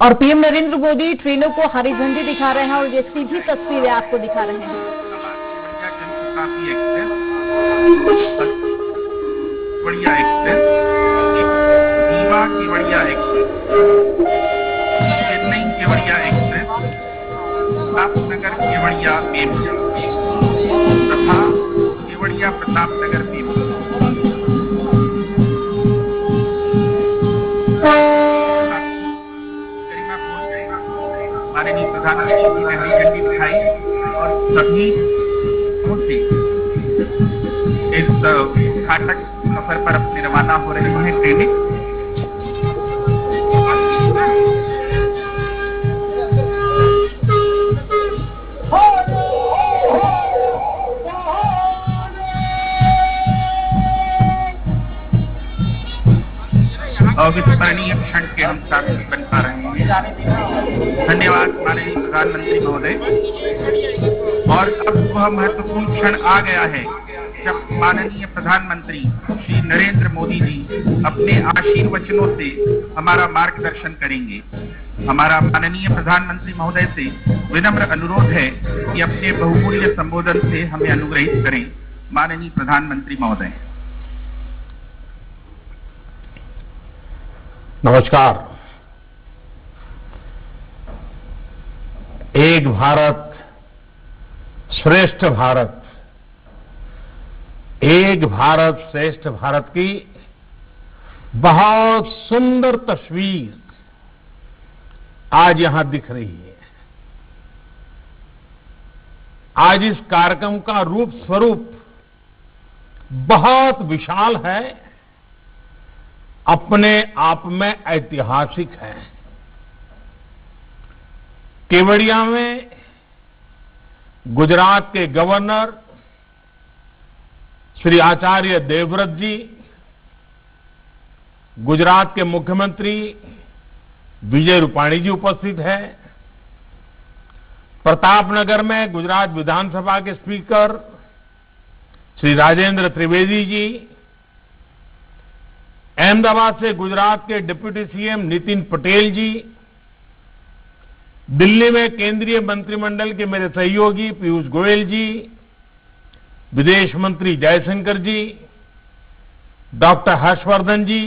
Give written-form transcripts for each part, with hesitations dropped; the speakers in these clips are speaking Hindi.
और पीएम नरेंद्र मोदी ट्रेनों को हरी झंडी दिखा रहे हैं और ये सीधी तस्वीरें आपको दिखा रहे हैं। बढ़िया express, Rewa Kevadia express, Chennai Kevadia express, Pratapnagar Kevadia MEMU तथा केवड़िया प्रतापनगर मेमू माननीय प्रधानमंत्री जी ने हरी झंडी दिखाई और सभी से इस घातक सफर पर अपने रवाना हो रहे हैं ट्रेनें। अविस्मरणीय क्षण के हम साथी बन पा रहे हैं। धन्यवाद माननीय प्रधानमंत्री महोदय। और अब वह महत्वपूर्ण क्षण आ गया है जब माननीय प्रधानमंत्री श्री नरेंद्र मोदी जी अपने आशीर्वचनों से हमारा मार्गदर्शन करेंगे। हमारा माननीय प्रधानमंत्री महोदय से विनम्र अनुरोध है कि अपने बहुमूल्य संबोधन से हमें अनुग्रहित करें। माननीय प्रधानमंत्री महोदय। नमस्कार। एक भारत श्रेष्ठ भारत, एक भारत श्रेष्ठ भारत की बहुत सुंदर तस्वीर आज यहां दिख रही है। आज इस कार्यक्रम का रूप स्वरूप बहुत विशाल है, अपने आप में ऐतिहासिक है। केवड़िया में गुजरात के गवर्नर श्री आचार्य देवव्रत जी, गुजरात के मुख्यमंत्री विजय रूपाणी जी उपस्थित हैं। प्रतापनगर में गुजरात विधानसभा के स्पीकर श्री राजेंद्र त्रिवेदी जी, अहमदाबाद से गुजरात के डिप्टी सीएम नितिन पटेल जी, दिल्ली में केंद्रीय मंत्रिमंडल के मेरे सहयोगी पीयूष गोयल जी, विदेश मंत्री जयशंकर जी, डॉक्टर हर्षवर्धन जी,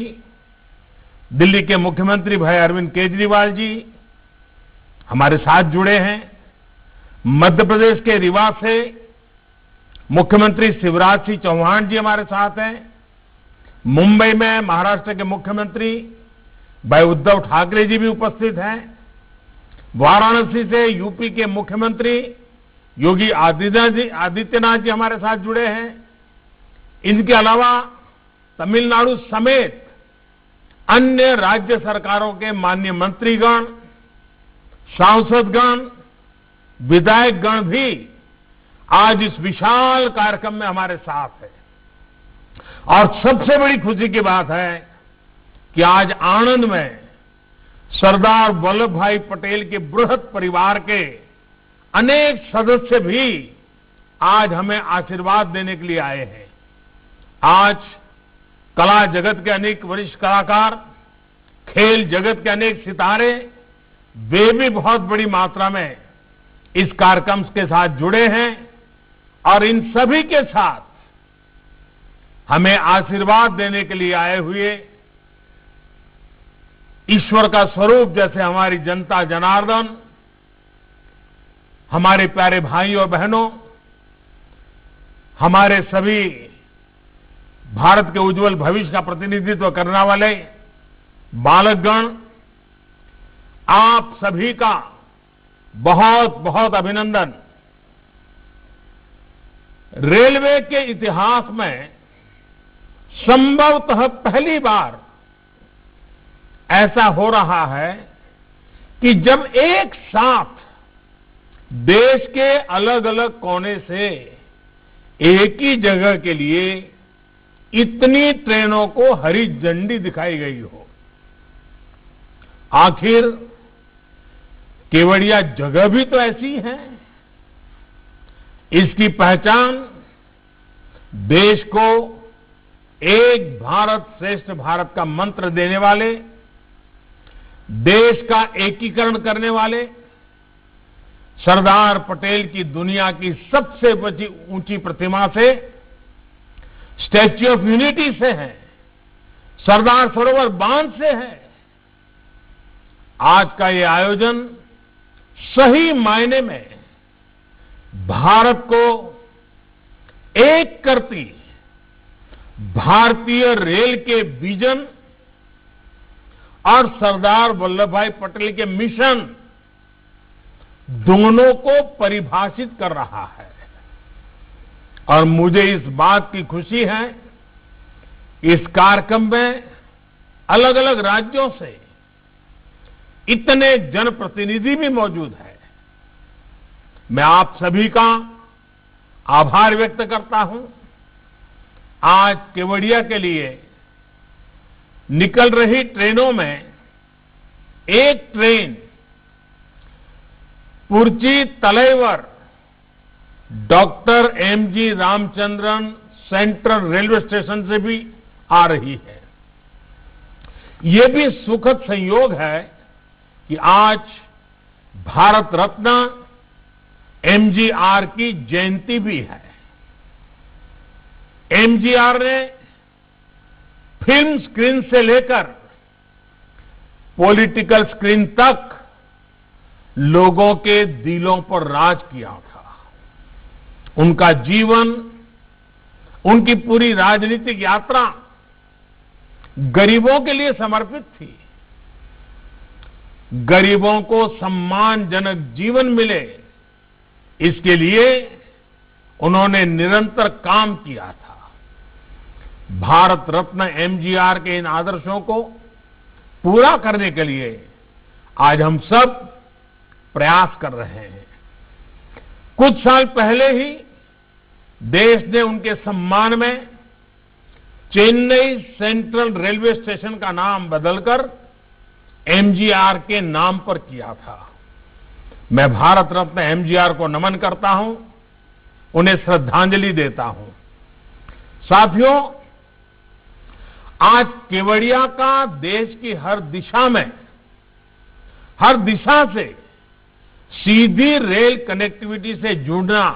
दिल्ली के मुख्यमंत्री भाई अरविंद केजरीवाल जी हमारे साथ जुड़े हैं। मध्य प्रदेश के रीवा से मुख्यमंत्री शिवराज सिंह चौहान जी हमारे साथ हैं। मुंबई में महाराष्ट्र के मुख्यमंत्री भाई उद्धव ठाकरे जी भी उपस्थित हैं। वाराणसी से यूपी के मुख्यमंत्री योगी आदित्यनाथ जी हमारे साथ जुड़े हैं। इनके अलावा तमिलनाडु समेत अन्य राज्य सरकारों के माननीय मंत्रीगण, सांसदगण, विधायकगण भी आज इस विशाल कार्यक्रम में हमारे साथ हैं। और सबसे बड़ी खुशी की बात है कि आज आणंद में सरदार वल्लभ भाई पटेल के बृहत परिवार के अनेक सदस्य भी आज हमें आशीर्वाद देने के लिए आए हैं। आज कला जगत के अनेक वरिष्ठ कलाकार, खेल जगत के अनेक सितारे, वे भी बहुत बड़ी मात्रा में इस कार्यक्रम के साथ जुड़े हैं। और इन सभी के साथ हमें आशीर्वाद देने के लिए आए हुए ईश्वर का स्वरूप जैसे हमारी जनता जनार्दन, हमारे प्यारे भाई और बहनों, हमारे सभी भारत के उज्जवल भविष्य का प्रतिनिधित्व करने वाले बालकगण, आप सभी का बहुत बहुत अभिनंदन। रेलवे के इतिहास में संभवतः पहली बार ऐसा हो रहा है कि जब एक साथ देश के अलग अलग कोने से एक ही जगह के लिए इतनी ट्रेनों को हरी झंडी दिखाई गई हो। आखिर केवड़िया जगह भी तो ऐसी है। इसकी पहचान देश को एक भारत श्रेष्ठ भारत का मंत्र देने वाले देश का एकीकरण करने वाले सरदार पटेल की दुनिया की सबसे ऊंची प्रतिमा से, स्टैच्यू ऑफ यूनिटी से है, सरदार सरोवर बांध से है। आज का ये आयोजन सही मायने में भारत को एक करती भारतीय रेल के विजन और सरदार वल्लभ भाई पटेल के मिशन दोनों को परिभाषित कर रहा है। और मुझे इस बात की खुशी है, इस कार्यक्रम में अलग अलग राज्यों से इतने जनप्रतिनिधि भी मौजूद हैं। मैं आप सभी का आभार व्यक्त करता हूं। आज केवड़िया के लिए निकल रही ट्रेनों में एक train Puratchi Thalaivar doctor MG Ramachandran central railway station से भी आ रही है। ये भी सुखद संयोग है कि आज भारत रत्न एमजीआर की जयंती भी है। एमजीआर ने फिल्म स्क्रीन से लेकर पॉलिटिकल स्क्रीन तक लोगों के दिलों पर राज किया था। उनका जीवन, उनकी पूरी राजनीतिक यात्रा गरीबों के लिए समर्पित थी। गरीबों को सम्मानजनक जीवन मिले, इसके लिए उन्होंने निरंतर काम किया था। भारत रत्न एमजीआर के इन आदर्शों को पूरा करने के लिए आज हम सब प्रयास कर रहे हैं। कुछ साल पहले ही देश ने उनके सम्मान में चेन्नई सेंट्रल रेलवे स्टेशन का नाम बदलकर एमजीआर के नाम पर किया था। मैं भारत रत्न एमजीआर को नमन करता हूं, उन्हें श्रद्धांजलि देता हूं। साथियों, आज केवड़िया का देश की हर दिशा से सीधी रेल कनेक्टिविटी से जुड़ना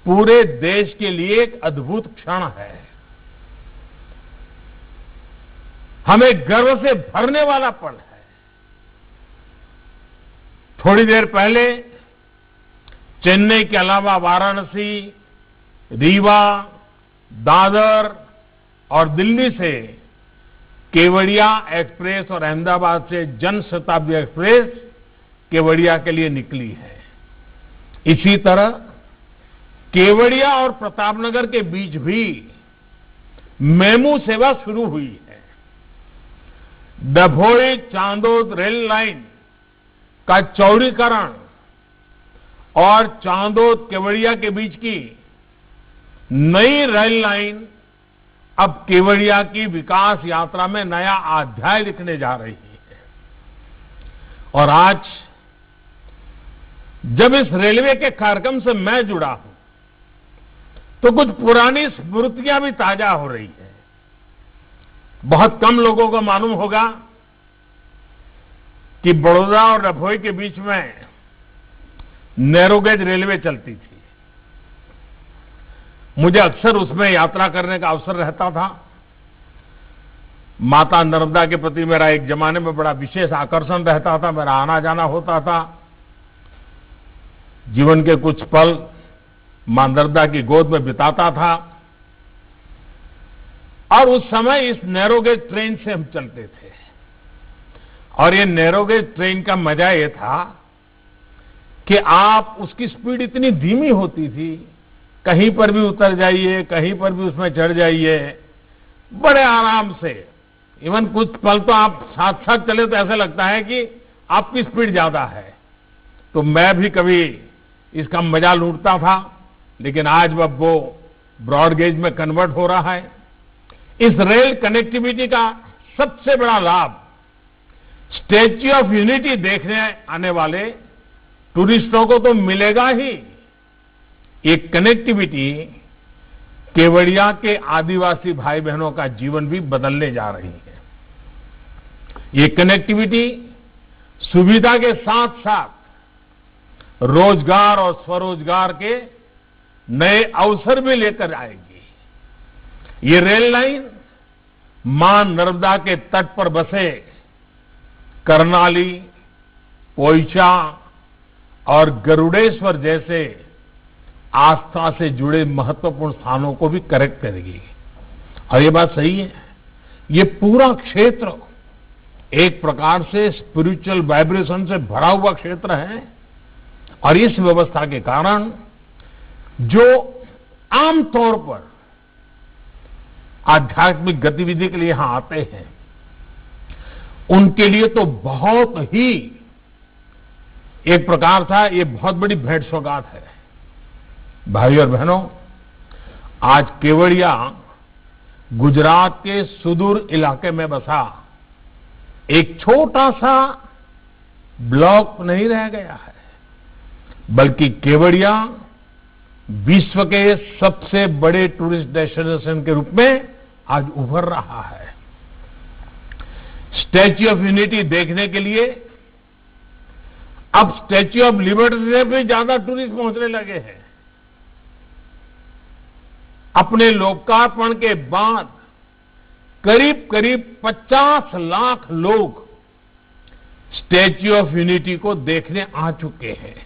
पूरे देश के लिए एक अद्भुत क्षण है। हमें गर्व से भरने वाला पल है। थोड़ी देर पहले चेन्नई के अलावा वाराणसी, रीवा, दादर और दिल्ली से केवड़िया एक्सप्रेस और अहमदाबाद से जनशताब्दी एक्सप्रेस केवड़िया के लिए निकली है। इसी तरह केवड़िया और प्रतापनगर के बीच भी मेमू सेवा शुरू हुई है। डभोई चांदोद रेल लाइन का चौड़ीकरण और चांदोद केवड़िया के बीच की नई रेल लाइन अब केवड़िया की विकास यात्रा में नया अध्याय लिखने जा रही है। और आज जब इस रेलवे के कार्यक्रम से मैं जुड़ा हूं, तो कुछ पुरानी स्मृतियां भी ताजा हो रही है। बहुत कम लोगों को मालूम होगा कि बड़ौदा और डभोई के बीच में नैरोगेज रेलवे चलती थी। मुझे अक्सर उसमें यात्रा करने का अवसर रहता था। माता नर्मदा के प्रति मेरा एक जमाने में बड़ा विशेष आकर्षण रहता था। मेरा आना जाना होता था। जीवन के कुछ पल मां नर्मदा की गोद में बिताता था। और उस समय इस नैरोगेज ट्रेन से हम चलते थे। और ये नैरोगेज ट्रेन का मजा ये था कि आप उसकी स्पीड इतनी धीमी होती थी, कहीं पर भी उतर जाइए, कहीं पर भी उसमें चढ़ जाइए, बड़े आराम से। इवन कुछ पल तो आप साथ साथ चले तो ऐसा लगता है कि आपकी स्पीड ज्यादा है। तो मैं भी कभी इसका मजा लूटता था, लेकिन आज अब वो ब्रॉड गेज में कन्वर्ट हो रहा है। इस रेल कनेक्टिविटी का सबसे बड़ा लाभ स्टैच्यू ऑफ यूनिटी देखने आने वाले टूरिस्टों को तो मिलेगा ही। एक कनेक्टिविटी केवड़िया के आदिवासी भाई बहनों का जीवन भी बदलने जा रही है। ये कनेक्टिविटी सुविधा के साथ साथ रोजगार और स्वरोजगार के नए अवसर भी लेकर आएगी। ये रेल लाइन मां नर्मदा के तट पर बसे कर्नाली, पोइचा और गरुड़ेश्वर जैसे आस्था से जुड़े महत्वपूर्ण स्थानों को भी कनेक्ट करेगी। और ये बात सही है, ये पूरा क्षेत्र एक प्रकार से स्पिरिचुअल वाइब्रेशन से भरा हुआ क्षेत्र है और इस व्यवस्था के कारण जो आमतौर पर आध्यात्मिक गतिविधि के लिए यहां आते हैं उनके लिए तो बहुत ही एक प्रकार था, ये बहुत बड़ी भेंट सौगात है। भाई और बहनों, आज केवड़िया गुजरात के सुदूर इलाके में बसा एक छोटा सा ब्लॉक नहीं रह गया है, बल्कि केवड़िया विश्व के सबसे बड़े टूरिस्ट डेस्टिनेशन के रूप में आज उभर रहा है। स्टैच्यू ऑफ यूनिटी देखने के लिए अब स्टैच्यू ऑफ लिबर्टी से भी ज्यादा टूरिस्ट पहुंचने लगे हैं। अपने लोकार्पण के बाद करीब करीब 50 लाख लोग स्टैच्यू ऑफ यूनिटी को देखने आ चुके हैं।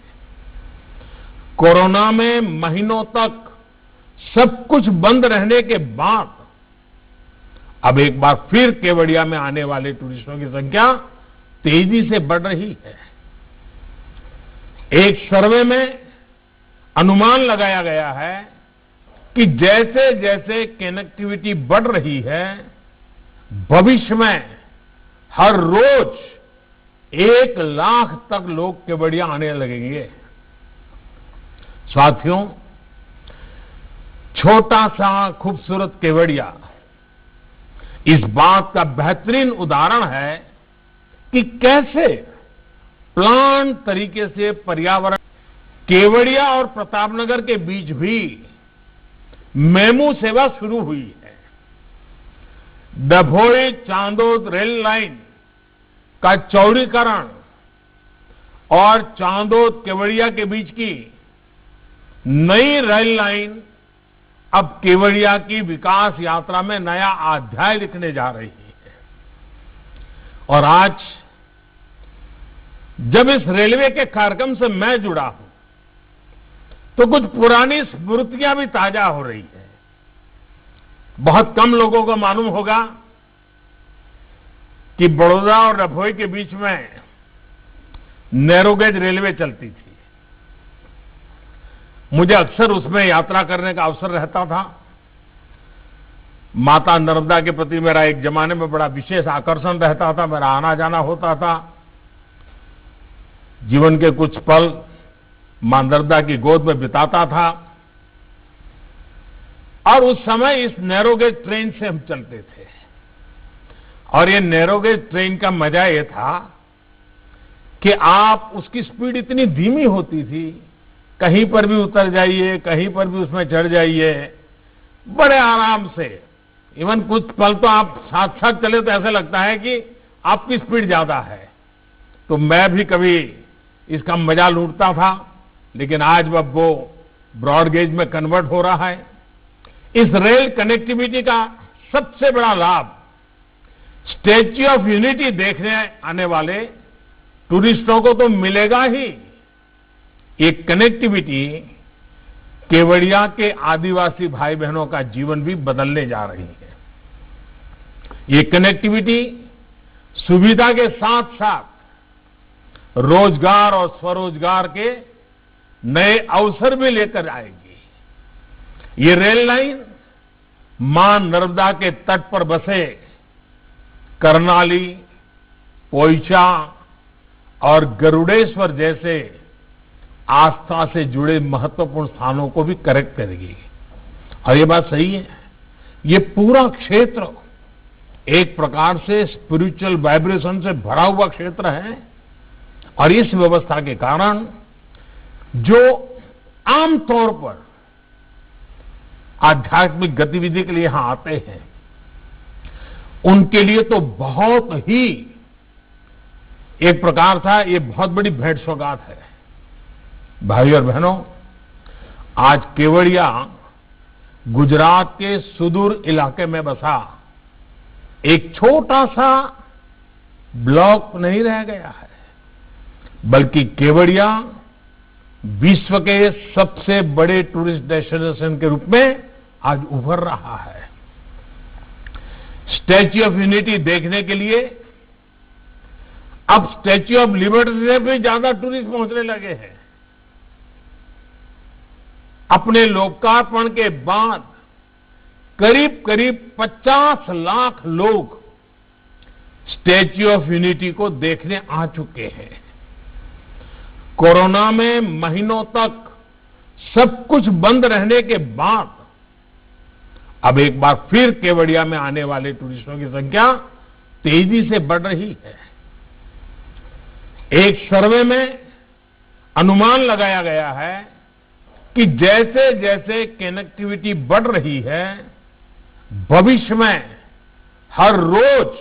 कोरोना में महीनों तक सब कुछ बंद रहने के बाद अब एक बार फिर केवड़िया में आने वाले टूरिस्टों की संख्या तेजी से बढ़ रही है। एक सर्वे में अनुमान लगाया गया है कि जैसे जैसे कनेक्टिविटी बढ़ रही है, भविष्य में हर रोज 1 लाख तक लोग केवड़िया आने लगेंगे। साथियों, छोटा सा खूबसूरत केवड़िया इस बात का बेहतरीन उदाहरण है कि कैसे प्लान तरीके से पर्यावरण केवड़िया और प्रतापनगर के बीच भी मेमू सेवा शुरू हुई है। डभोई चांदोद रेल लाइन का चौड़ीकरण और चांदोद केवड़िया के बीच की नई रेल लाइन अब केवड़िया की विकास यात्रा में नया अध्याय लिखने जा रही है। और आज जब इस रेलवे के कार्यक्रम से मैं जुड़ा हूं तो कुछ पुरानी स्मृतियां भी ताजा हो रही है। बहुत कम लोगों को मालूम होगा कि बड़ौदा और डभोई के बीच में नैरोगेज रेलवे चलती थी। मुझे अक्सर उसमें यात्रा करने का अवसर रहता था। माता नर्मदा के प्रति मेरा एक जमाने में बड़ा विशेष आकर्षण रहता था, मेरा आना जाना होता था। जीवन के कुछ पल मां नर्मदा की गोद में बिताता था और उस समय इस नैरोगेज ट्रेन से हम चलते थे। और ये नैरोगेज ट्रेन का मजा ये था कि आप उसकी स्पीड इतनी धीमी होती थी, कहीं पर भी उतर जाइए, कहीं पर भी उसमें चढ़ जाइए, बड़े आराम से। इवन कुछ पल तो आप साथ साथ चले तो ऐसा लगता है कि आपकी स्पीड ज्यादा है। तो मैं भी कभी इसका मजा लूटता था, लेकिन आज अब वो ब्रॉड गेज में कन्वर्ट हो रहा है। इस रेल कनेक्टिविटी का सबसे बड़ा लाभ स्टैच्यू ऑफ यूनिटी देखने आने वाले टूरिस्टों को तो मिलेगा ही। ये कनेक्टिविटी केवड़िया के आदिवासी भाई बहनों का जीवन भी बदलने जा रही है। ये कनेक्टिविटी सुविधा के साथ साथ रोजगार और स्वरोजगार के नए अवसर भी लेकर आएगी। ये रेल लाइन मां नर्मदा के तट पर बसे कर्नाली, पोइचा और गरुड़ेश्वर जैसे आस्था से जुड़े महत्वपूर्ण स्थानों को भी कनेक्ट करेगी। और ये बात सही है, ये पूरा क्षेत्र एक प्रकार से स्पिरिचुअल वाइब्रेशन से भरा हुआ क्षेत्र है और इस व्यवस्था के कारण जो आमतौर पर आध्यात्मिक गतिविधि के लिए यहां आते हैं उनके लिए तो बहुत ही एक प्रकार था ये बहुत बड़ी भेंट सौगात है। भाई और बहनों, आज केवड़िया गुजरात के सुदूर इलाके में बसा एक छोटा सा ब्लॉक नहीं रह गया है, बल्कि केवड़िया विश्व के सबसे बड़े टूरिस्ट डेस्टिनेशन के रूप में आज उभर रहा है। स्टैच्यू ऑफ यूनिटी देखने के लिए अब स्टैच्यू ऑफ लिबर्टी से भी ज्यादा टूरिस्ट पहुंचने लगे हैं। अपने लोकार्पण के बाद करीब करीब 50 लाख लोग स्टैच्यू ऑफ यूनिटी को देखने आ चुके हैं। कोरोना में महीनों तक सब कुछ बंद रहने के बाद अब एक बार फिर केवड़िया में आने वाले टूरिस्टों की संख्या तेजी से बढ़ रही है। एक सर्वे में अनुमान लगाया गया है कि जैसे जैसे कनेक्टिविटी बढ़ रही है, भविष्य में हर रोज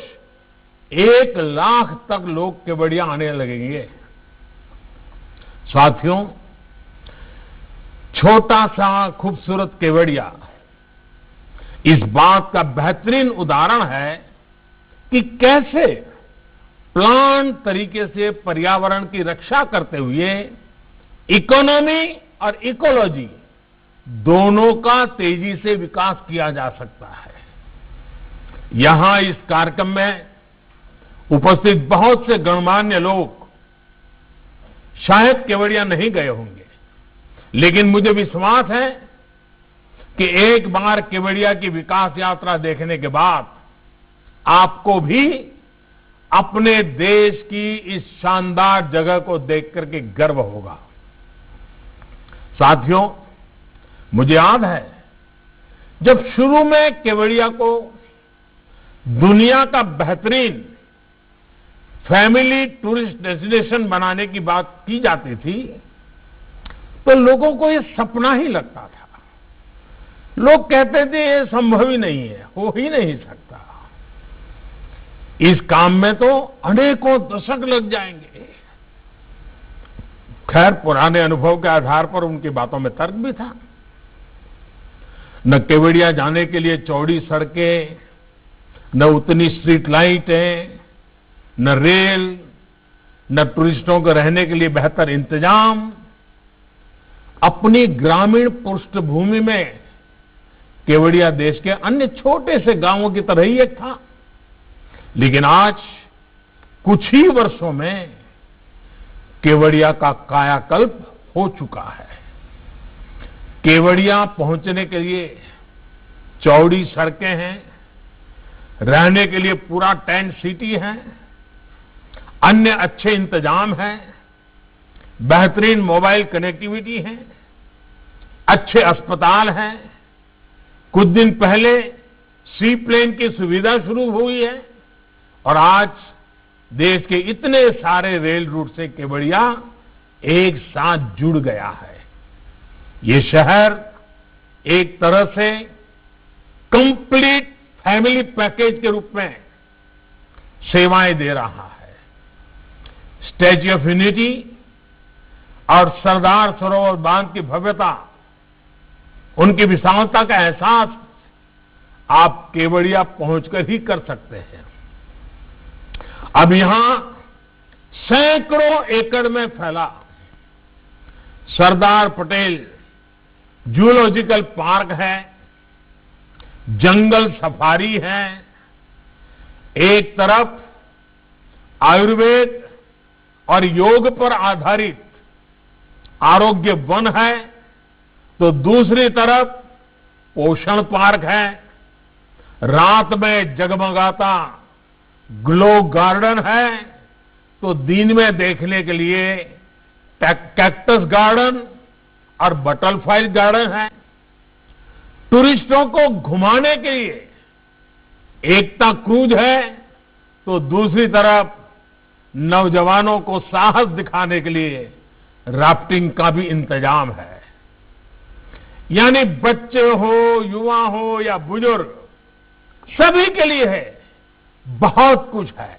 1 लाख तक लोग केवड़िया आने लगेंगे। साथियों, छोटा सा खूबसूरत केवड़िया इस बात का बेहतरीन उदाहरण है कि कैसे प्लान तरीके से पर्यावरण की रक्षा करते हुए इकोनॉमी और इकोलॉजी दोनों का तेजी से विकास किया जा सकता है। यहां इस कार्यक्रम में उपस्थित बहुत से गणमान्य लोग शायद केवड़िया नहीं गए होंगे, लेकिन मुझे विश्वास है कि एक बार केवड़िया की विकास यात्रा देखने के बाद आपको भी अपने देश की इस शानदार जगह को देख करके गर्व होगा। साथियों, मुझे याद है जब शुरू में केवड़िया को दुनिया का बेहतरीन फैमिली टूरिस्ट डेस्टिनेशन बनाने की बात की जाती थी, तो लोगों को यह सपना ही लगता था। लोग कहते थे ये संभव ही नहीं है, हो ही नहीं सकता, इस काम में तो अनेकों दशक लग जाएंगे। खैर, पुराने अनुभव के आधार पर उनकी बातों में तर्क भी था। न केवड़िया जाने के लिए चौड़ी सड़कें, न उतनी स्ट्रीट लाइटें, न रेल, न टूरिस्टों को रहने के लिए बेहतर इंतजाम। अपनी ग्रामीण पृष्ठभूमि में केवड़िया देश के अन्य छोटे से गांवों की तरह ही एक था, लेकिन आज कुछ ही वर्षों में केवड़िया का कायाकल्प हो चुका है। केवड़िया पहुंचने के लिए चौड़ी सड़कें हैं, रहने के लिए पूरा टेंट सिटी है, अन्य अच्छे इंतजाम हैं, बेहतरीन मोबाइल कनेक्टिविटी है, अच्छे अस्पताल हैं। कुछ दिन पहले सी प्लेन की सुविधा शुरू हुई है और आज देश के इतने सारे रेल रूट से केवड़िया एक साथ जुड़ गया है। ये शहर एक तरह से कंप्लीट फैमिली पैकेज के रूप में सेवाएं दे रहा है। स्टैच्यू ऑफ यूनिटी और सरदार सरोवर बांध की भव्यता, उनकी विशालता का एहसास आप केवड़िया पहुंचकर ही कर सकते हैं। अब यहां सैकड़ों एकड़ में फैला सरदार पटेल जूलॉजिकल पार्क है, जंगल सफारी है। एक तरफ आयुर्वेद और योग पर आधारित आरोग्य वन है, तो दूसरी तरफ पोषण पार्क है। रात में जगमगाता ग्लो गार्डन है, तो दिन में देखने के लिए कैक्टस गार्डन और बटरफ्लाई गार्डन है। टूरिस्टों को घुमाने के लिए एकता क्रूज है, तो दूसरी तरफ नौजवानों को साहस दिखाने के लिए राफ्टिंग का भी इंतजाम है। यानी बच्चे हो, युवा हो या बुजुर्ग, सभी के लिए है, बहुत कुछ है।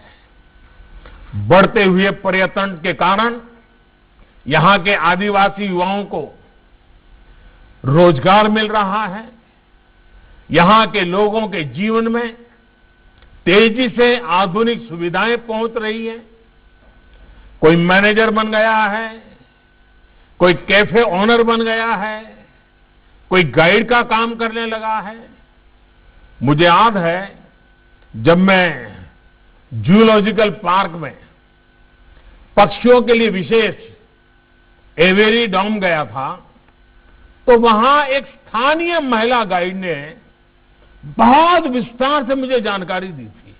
बढ़ते हुए पर्यटन के कारण यहां के आदिवासी युवाओं को रोजगार मिल रहा है। यहां के लोगों के जीवन में तेजी से आधुनिक सुविधाएं पहुंच रही हैं। कोई मैनेजर बन गया है, कोई कैफे ओनर बन गया है, कोई गाइड का काम करने लगा है। मुझे याद है जब मैं जूलॉजिकल पार्क में पक्षियों के लिए विशेष एवेरी डॉम गया था, तो वहां एक स्थानीय महिला गाइड ने बहुत विस्तार से मुझे जानकारी दी थी।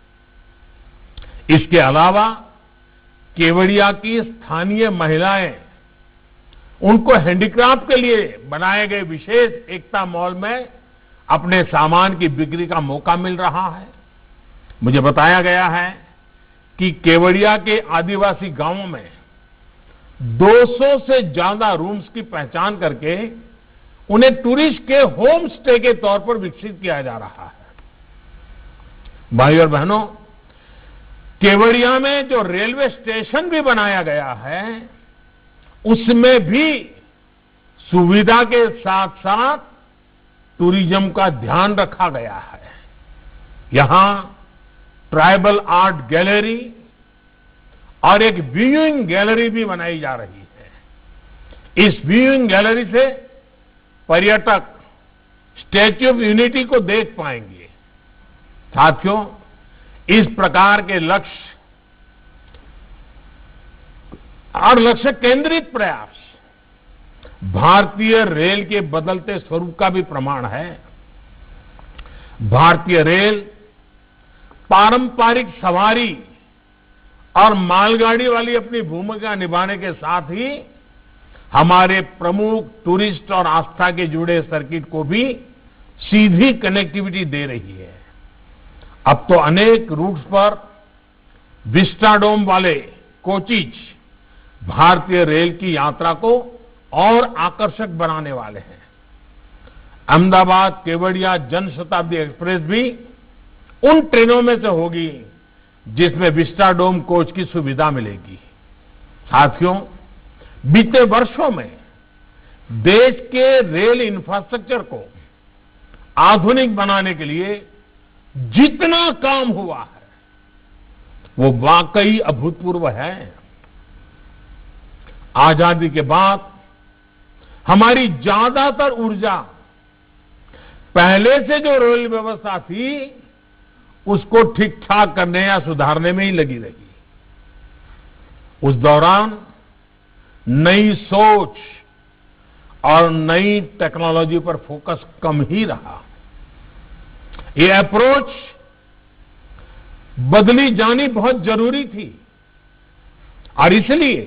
इसके अलावा केवड़िया की स्थानीय महिलाएं उनको हैंडीक्राफ्ट के लिए बनाए गए विशेष एकता मॉल में अपने सामान की बिक्री का मौका मिल रहा है। मुझे बताया गया है कि केवड़िया के आदिवासी गांवों में 200 से ज्यादा रूम्स की पहचान करके उन्हें टूरिस्ट के होम स्टे के तौर पर विकसित किया जा रहा है। भाई और बहनों, केवड़िया में जो रेलवे स्टेशन भी बनाया गया है, उसमें भी सुविधा के साथ साथ टूरिज्म का ध्यान रखा गया है। यहां ट्राइबल आर्ट गैलरी और एक व्यूइंग गैलरी भी बनाई जा रही है। इस व्यूइंग गैलरी से पर्यटक स्टैच्यू ऑफ यूनिटी को देख पाएंगे। साथियों, इस प्रकार के लक्ष्य और लक्ष्य केंद्रित प्रयास भारतीय रेल के बदलते स्वरूप का भी प्रमाण है। भारतीय रेल पारंपरिक सवारी और मालगाड़ी वाली अपनी भूमिका निभाने के साथ ही हमारे प्रमुख टूरिस्ट और आस्था के जुड़े सर्किट को भी सीधी कनेक्टिविटी दे रही है। अब तो अनेक रूट्स पर विस्टाडोम वाले कोचेज भारतीय रेल की यात्रा को और आकर्षक बनाने वाले हैं। अहमदाबाद केवड़िया जनशताब्दी एक्सप्रेस भी उन ट्रेनों में से होगी जिसमें विस्टाडोम कोच की सुविधा मिलेगी। साथियों, बीते वर्षों में देश के रेल इंफ्रास्ट्रक्चर को आधुनिक बनाने के लिए जितना काम हुआ है वो वाकई अभूतपूर्व है। आजादी के बाद हमारी ज्यादातर ऊर्जा पहले से जो रेल व्यवस्था थी उसको ठीक ठाक करने या सुधारने में ही लगी रही। उस दौरान नई सोच और नई टेक्नोलॉजी पर फोकस कम ही रहा। ये अप्रोच बदली जानी बहुत जरूरी थी और इसलिए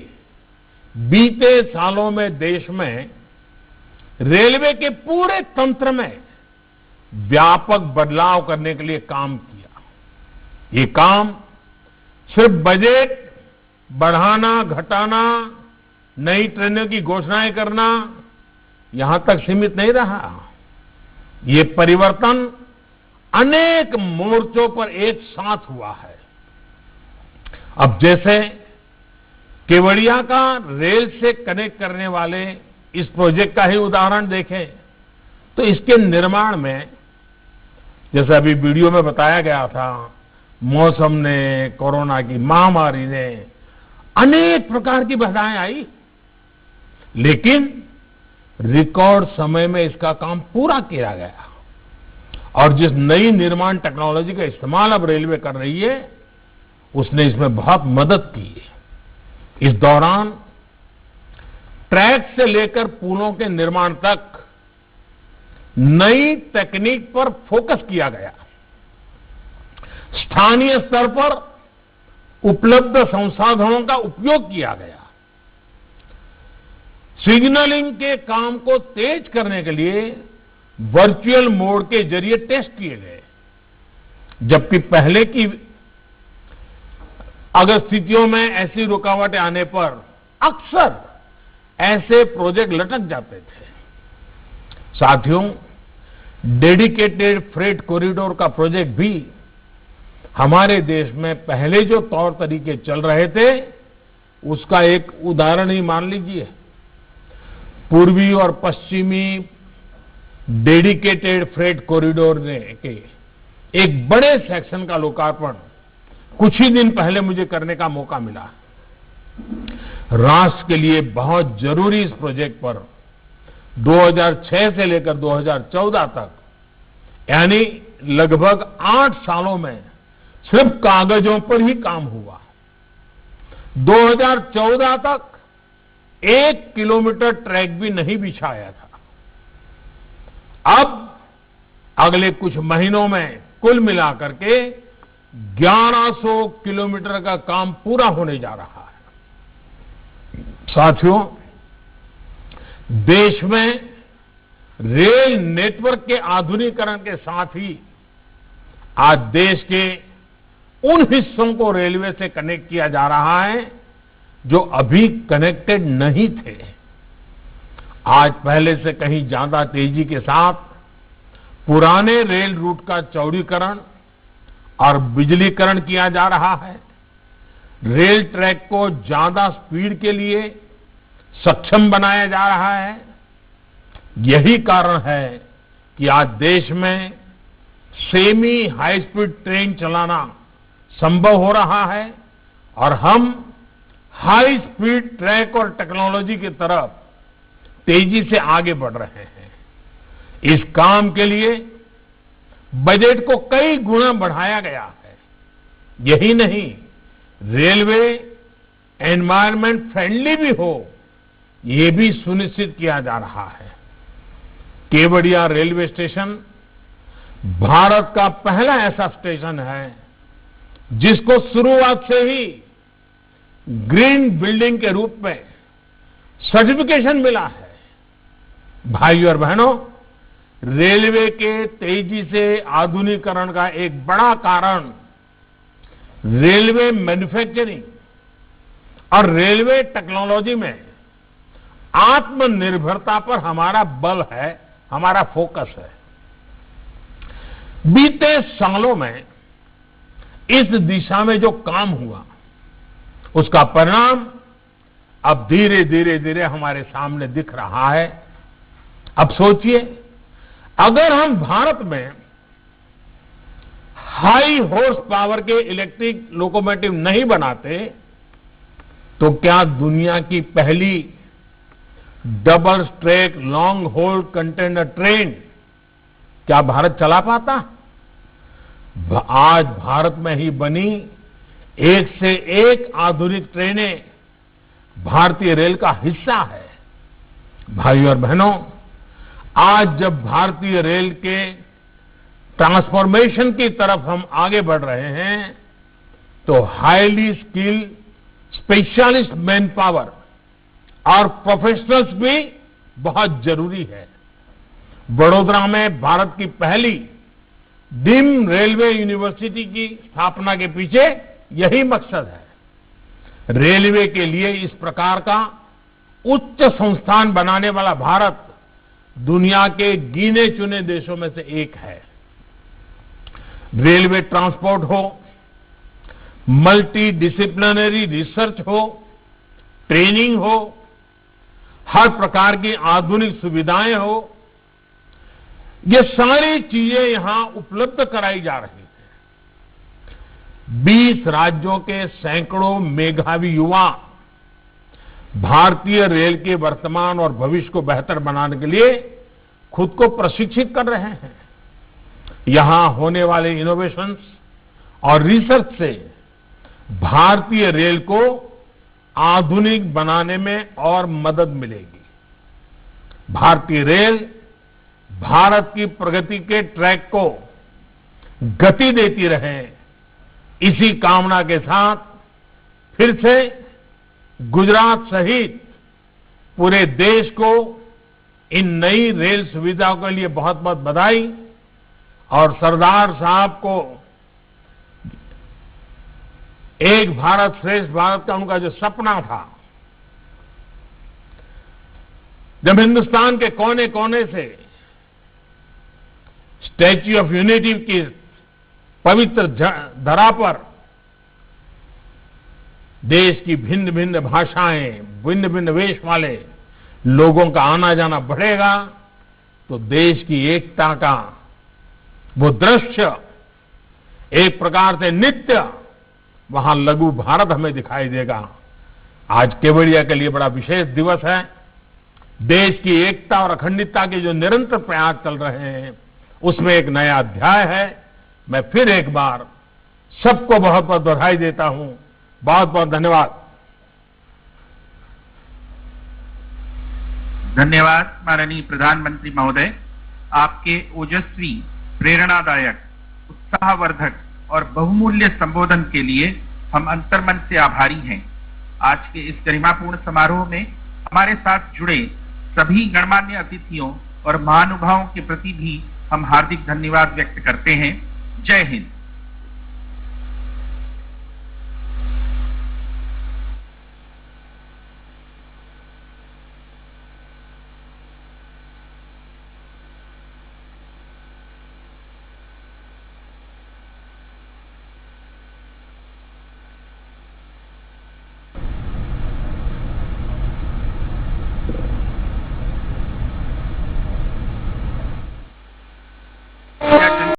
बीते सालों में देश में रेलवे के पूरे तंत्र में व्यापक बदलाव करने के लिए काम किया। ये काम सिर्फ बजट बढ़ाना, घटाना, नई ट्रेनों की घोषणाएं करना यहां तक सीमित नहीं रहा। ये परिवर्तन अनेक मोर्चों पर एक साथ हुआ है। अब जैसे केवड़िया का रेल से कनेक्ट करने वाले इस प्रोजेक्ट का ही उदाहरण देखें तो इसके निर्माण में, जैसे अभी वीडियो में बताया गया था, मौसम ने, कोरोना की महामारी ने अनेक प्रकार की बाधाएं आई, लेकिन रिकॉर्ड समय में इसका काम पूरा किया गया। और जिस नई निर्माण टेक्नोलॉजी का इस्तेमाल अब रेलवे कर रही है उसने इसमें बहुत मदद की है। इस दौरान ट्रैक से लेकर पुलों के निर्माण तक नई तकनीक पर फोकस किया गया। स्थानीय स्तर पर उपलब्ध संसाधनों का उपयोग किया गया। सिग्नलिंग के काम को तेज करने के लिए वर्चुअल मोड के जरिए टेस्ट किए गए, जबकि पहले की अगर स्थितियों में ऐसी रुकावटें आने पर अक्सर ऐसे प्रोजेक्ट लटक जाते थे। साथियों, डेडिकेटेड फ्रेट कॉरिडोर का प्रोजेक्ट भी हमारे देश में पहले जो तौर तरीके चल रहे थे उसका एक उदाहरण ही मान लीजिए। पूर्वी और पश्चिमी डेडिकेटेड फ्रेट कॉरिडोर ने के एक बड़े सेक्शन का लोकार्पण कुछ ही दिन पहले मुझे करने का मौका मिला। राष्ट्र के लिए बहुत जरूरी इस प्रोजेक्ट पर 2006 से लेकर 2014 तक यानी लगभग 8 सालों में सिर्फ कागजों पर ही काम हुआ। 2014 तक 1 किलोमीटर ट्रैक भी नहीं बिछाया था। अब अगले कुछ महीनों में कुल मिलाकर के 1100 किलोमीटर का काम पूरा होने जा रहा है। साथियों, देश में रेल नेटवर्क के आधुनिकीकरण के साथ ही आज देश के उन हिस्सों को रेलवे से कनेक्ट किया जा रहा है जो अभी कनेक्टेड नहीं थे। आज पहले से कहीं ज्यादा तेजी के साथ पुराने रेल रूट का चौड़ीकरण और बिजलीकरण किया जा रहा है। रेल ट्रैक को ज्यादा स्पीड के लिए सक्षम बनाया जा रहा है। यही कारण है कि आज देश में सेमी हाई स्पीड ट्रेन चलाना संभव हो रहा है और हम हाई स्पीड ट्रैक और टेक्नोलॉजी की तरफ तेजी से आगे बढ़ रहे हैं। इस काम के लिए बजट को कई गुना बढ़ाया गया है। यही नहीं, रेलवे एनवायरमेंट फ्रेंडली भी हो, ये भी सुनिश्चित किया जा रहा है। केवड़िया रेलवे स्टेशन भारत का पहला ऐसा स्टेशन है जिसको शुरुआत से ही ग्रीन बिल्डिंग के रूप में सर्टिफिकेशन मिला है। भाइयों और बहनों, रेलवे के तेजी से आधुनिकीकरण का एक बड़ा कारण रेलवे मैन्युफैक्चरिंग और रेलवे टेक्नोलॉजी में आत्मनिर्भरता पर हमारा बल है, हमारा फोकस है। बीते सालों में इस दिशा में जो काम हुआ उसका परिणाम अब धीरे धीरे धीरे हमारे सामने दिख रहा है। अब सोचिए, अगर हम भारत में हाई हॉर्स पावर के इलेक्ट्रिक लोकोमोटिव नहीं बनाते तो क्या दुनिया की पहली double track long haul container train क्या भारत चला पाता? आज भारत में ही बनी एक से एक आधुनिक ट्रेनें भारतीय रेल का हिस्सा है। भाइयों और बहनों, आज जब भारतीय रेल के ट्रांसफॉर्मेशन की तरफ हम आगे बढ़ रहे हैं तो highly skilled specialist man power और प्रोफेशनल्स भी बहुत जरूरी है। वडोदरा में भारत की पहली डीम्ड रेलवे यूनिवर्सिटी की स्थापना के पीछे यही मकसद है। रेलवे के लिए इस प्रकार का उच्च संस्थान बनाने वाला भारत दुनिया के गिने चुने देशों में से एक है। रेलवे ट्रांसपोर्ट हो, मल्टी डिसिप्लिनरी रिसर्च हो, ट्रेनिंग हो, हर प्रकार की आधुनिक सुविधाएं हो, ये सारी चीजें यहां उपलब्ध कराई जा रही हैं। 20 राज्यों के सैकड़ों मेधावी युवा भारतीय रेल के वर्तमान और भविष्य को बेहतर बनाने के लिए खुद को प्रशिक्षित कर रहे हैं। यहां होने वाले इनोवेशंस और रिसर्च से भारतीय रेल को आधुनिक बनाने में और मदद मिलेगी। भारतीय रेल भारत की प्रगति के ट्रैक को गति देती रहे, इसी कामना के साथ फिर से गुजरात सहित पूरे देश को इन नई रेल सुविधाओं के लिए बहुत बहुत बधाई और सरदार साहब को एक भारत श्रेष्ठ भारत का उनका जो सपना था, जब हिंदुस्तान के कोने कोने से स्टैच्यू ऑफ यूनिटी की पवित्र धरा पर देश की भिन्न भिन्न भाषाएं, भिन्न भिन्न वेश वाले लोगों का आना जाना बढ़ेगा तो देश की एकता का वो दृश्य एक प्रकार से नित्य वहां लघु भारत हमें दिखाई देगा। आज केवड़िया के लिए बड़ा विशेष दिवस है। देश की एकता और अखंडता के जो निरंतर प्रयास चल रहे हैं उसमें एक नया अध्याय है। मैं फिर एक बार सबको बहुत बहुत बधाई देता हूं। बहुत बहुत धन्यवाद। धन्यवाद माननीय प्रधानमंत्री महोदय। आपके ओजस्वी, प्रेरणादायक, उत्साहवर्धक और बहुमूल्य संबोधन के लिए हम अंतर्मन से आभारी हैं। आज के इस गरिमापूर्ण समारोह में हमारे साथ जुड़े सभी गणमान्य अतिथियों और महानुभावों के प्रति भी हम हार्दिक धन्यवाद व्यक्त करते हैं। जय हिंद।